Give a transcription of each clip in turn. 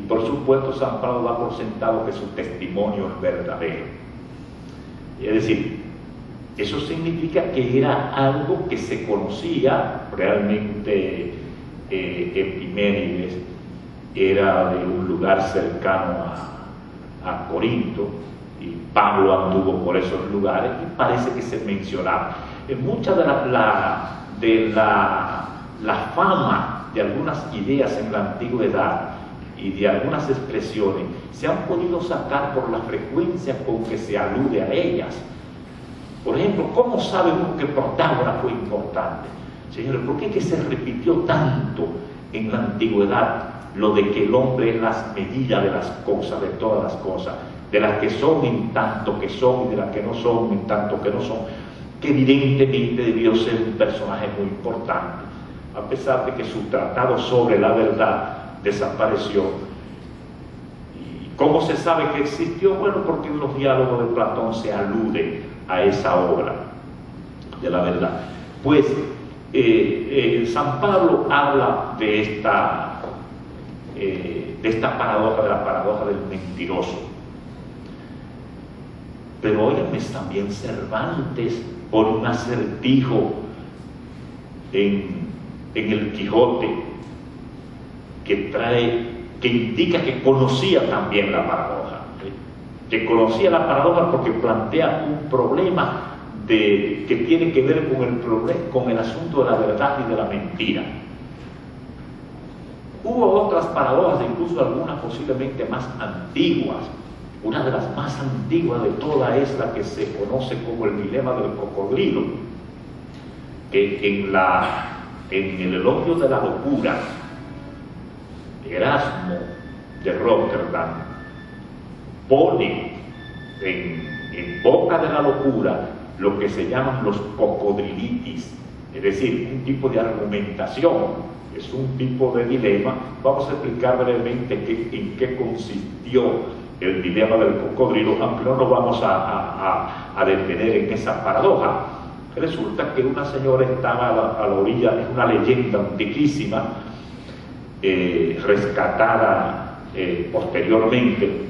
por supuesto San Pablo da por sentado que su testimonio es verdadero. Es decir, eso significa que era algo que se conocía realmente. Epimenides era de un lugar cercano a Corinto, y Pablo anduvo por esos lugares y parece que se mencionaba. Mucha de la fama de algunas ideas en la antigüedad y de algunas expresiones se han podido sacar por la frecuencia con que se alude a ellas. Por ejemplo, ¿cómo sabe uno que Protágoras fue importante? Señores, ¿por qué es que se repitió tanto en la antigüedad lo de que el hombre es las medidas de las cosas, de todas las cosas, de las que son en tanto que son y de las que no son en tanto que no son? Que evidentemente debió ser un personaje muy importante, a pesar de que su tratado sobre la verdad desapareció. ¿Y cómo se sabe que existió? Bueno, porque en los diálogos de Platón se alude a esa obra de la verdad. Pues San Pablo habla de esta paradoja, de la paradoja del mentiroso. Pero óiganme, también Cervantes pone un acertijo en el Quijote que indica que conocía también la paradoja, que conocía la paradoja porque plantea un problema que tiene que ver con el asunto de la verdad y de la mentira. Hubo otras paradojas, incluso algunas posiblemente más antiguas. Una de las más antiguas de todas es la que se conoce como el dilema del cocodrilo, que en el elogio de la locura, Erasmo de Rotterdam pone en boca de la locura lo que se llaman los cocodrilitis, es decir, un tipo de argumentación, es un tipo de dilema. Vamos a explicar brevemente en qué consistió el dilema del cocodrilo, aunque no nos vamos a detener en esa paradoja. Resulta que una señora estaba a la orilla, es una leyenda antiquísima, rescatada posteriormente.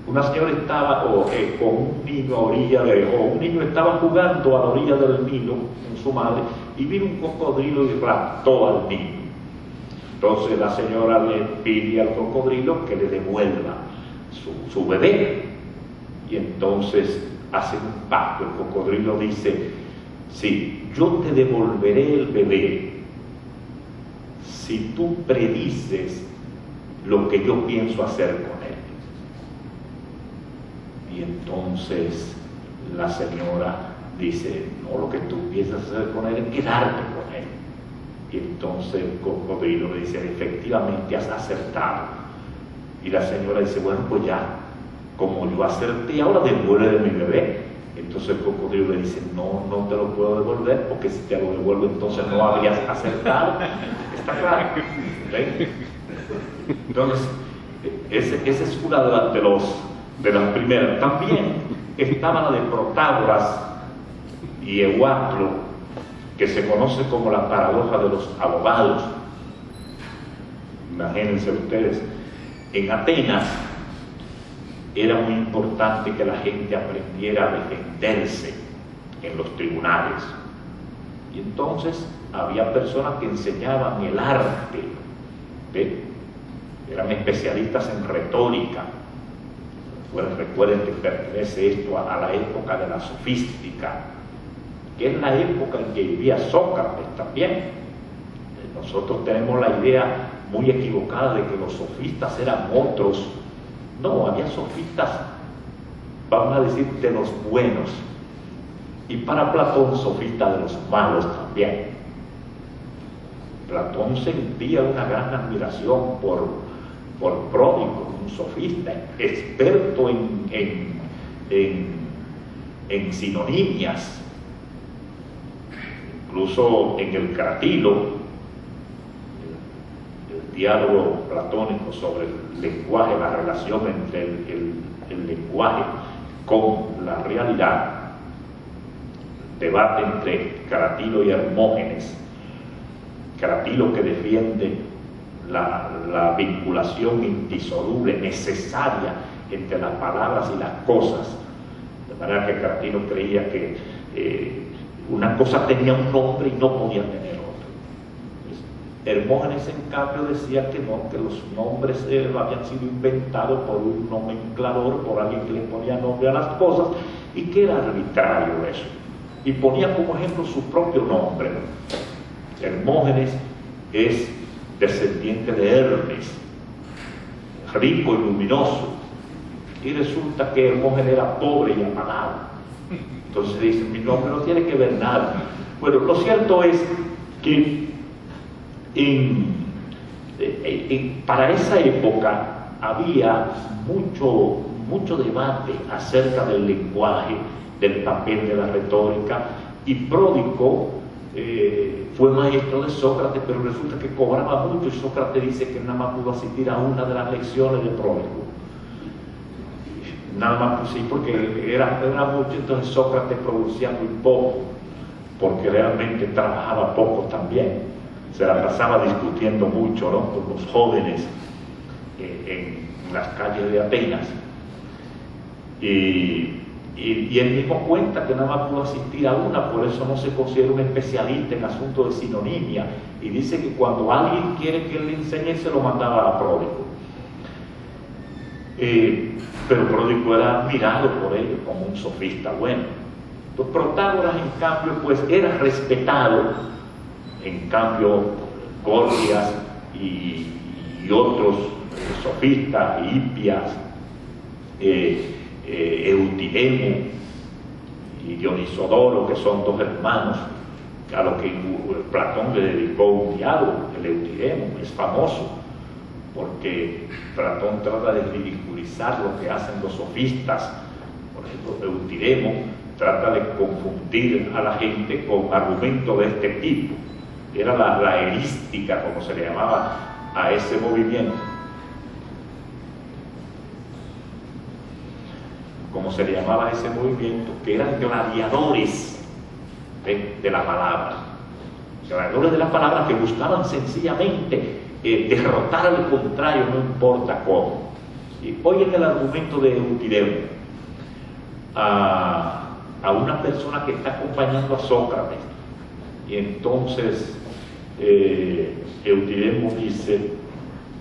Una señora estaba con un niño a orilla un niño estaba jugando a la orilla del Nilo con su madre, y vino un cocodrilo y raptó al niño. Entonces la señora le pide al cocodrilo que le devuelva su bebé, y entonces hacen un pacto. El cocodrilo dice: sí, yo te devolveré el bebé si tú predices lo que yo pienso hacer con él. Y entonces la señora dice: no, lo que tú piensas hacer con él es quedarte con él. Y entonces el cocodrilo le dice: efectivamente has acertado. Y la señora dice: bueno, pues ya, como yo acerté, ahora devuelve mi bebé. Entonces el cocodrilo le dice: no, no te lo puedo devolver, porque si te lo devuelvo entonces no habrías acertado. ¿Está claro? ¿Sí? Entonces esa es una de las primeras. También estaba la de Protágoras y Euatlo, que se conoce como la paradoja de los abogados. Imagínense ustedes, en Atenas era muy importante que la gente aprendiera a defenderse en los tribunales, y entonces había personas que enseñaban el arte, eran especialistas en retórica. Bueno, recuerden que pertenece esto a la época de la sofística, que es la época en que vivía Sócrates también. Nosotros tenemos la idea muy equivocada de que los sofistas eran otros. No, había sofistas, vamos a decir, de los buenos, y para Platón sofistas de los malos también. Platón sentía una gran admiración por Pródico, un sofista experto en sinonimias. Incluso en el Cratilo, el diálogo platónico sobre el lenguaje, la relación entre el lenguaje con la realidad, debate entre Cratilo y Hermógenes. Cratilo, que defiende la vinculación indisoluble, necesaria entre las palabras y las cosas. De manera que Cartino creía que una cosa tenía un nombre y no podía tener otro. Hermógenes, en cambio, decía que no, que los nombres habían sido inventados por un nomenclador, por alguien que le ponía nombre a las cosas, y que era arbitrario eso. Y ponía como ejemplo su propio nombre. Hermógenes es descendiente de Hermes, rico y luminoso, y resulta que Hermógenes era pobre y apagado. Entonces dicen, mi nombre no tiene que ver nada. Bueno, lo cierto es que para esa época había mucho debate acerca del lenguaje, del papel de la retórica, y Pródico fue maestro de Sócrates, pero resulta que cobraba mucho, y Sócrates dice que nada más pudo asistir a una de las lecciones de Pródico. Nada más, pues sí, porque era mucho, entonces Sócrates producía muy poco, porque realmente trabajaba poco también. Se la pasaba discutiendo mucho, ¿no?, con los jóvenes en las calles de Atenas. Y él mismo cuenta que nada más pudo asistir a una, por eso no se considera un especialista en asuntos de sinonimia, y dice que cuando alguien quiere que él le enseñe, se lo mandaba a Pródico. Pero Pródico era admirado por ellos como un sofista bueno. Entonces Protágoras, en cambio, pues era respetado. En cambio, Gorgias y otros sofistas, Hipias, Eutidemo y Dionisodoro, que son dos hermanos, a los que Platón le dedicó un diálogo. El Eutidemo es famoso porque Platón trata de ridiculizar lo que hacen los sofistas. Por ejemplo, Eutidemo trata de confundir a la gente con argumentos de este tipo. Era la erística, como se le llamaba a ese movimiento. Como se le llamaba a ese movimiento, que eran gladiadores de la palabra. Gladiadores de la palabra que buscaban sencillamente derrotar al contrario, no importa cómo. Y oyen el argumento de Eutidemo a una persona que está acompañando a Sócrates. Y entonces Eutidemo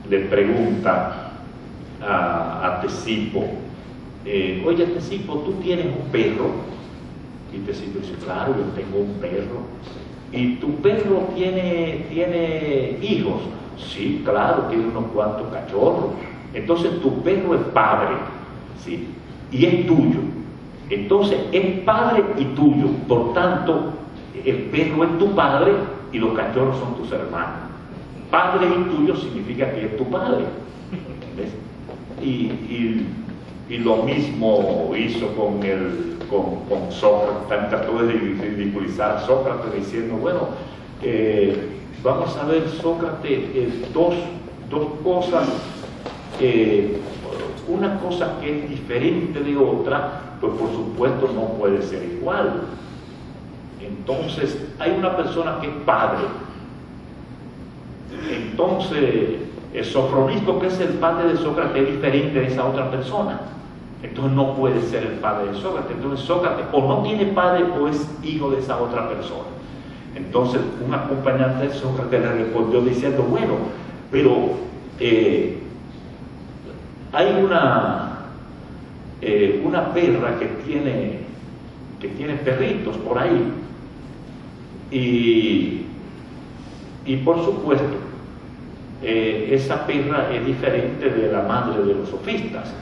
le pregunta a Tesipo, oye Tesipo, ¿tú tienes un perro? Y Tesipo dice, claro, yo tengo un perro. ¿Y tu perro tiene hijos? Sí, claro, tiene unos cuantos cachorros. Entonces tu perro es padre, ¿sí?, y es tuyo. Entonces es padre y tuyo, por tanto el perro es tu padre y los cachorros son tus hermanos. Padre y tuyo significa que es tu padre. ¿Ves? Y lo mismo hizo con Sócrates. Trató de ridiculizar a Sócrates diciendo, bueno, vamos a ver, Sócrates, dos cosas, una cosa que es diferente de otra, pues por supuesto no puede ser igual. Entonces hay una persona que es padre, entonces Sofronisto, que es el padre de Sócrates, es diferente de esa otra persona, entonces no puede ser el padre de Sócrates. Entonces Sócrates o no tiene padre o es hijo de esa otra persona. Entonces un acompañante de Sócrates le respondió diciendo, bueno, pero hay una perra que tiene perritos por ahí, y por supuesto esa perra es diferente de la madre de los sofistas.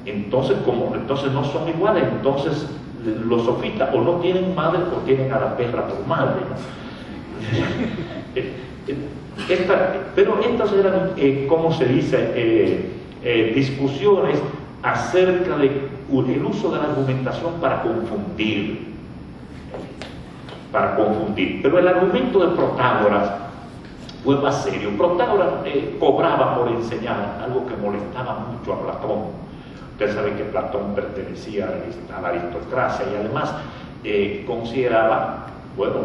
Entonces no son iguales, entonces los sofistas o no tienen madre o tienen a la perra por madre, ¿no? Pero estas eran, ¿cómo se dice?, discusiones acerca del uso de la argumentación para confundir. Pero el argumento de Protágoras fue más serio. Protágoras cobraba por enseñar, algo que molestaba mucho a Platón. Ustedes saben que Platón pertenecía a la aristocracia y además consideraba, bueno,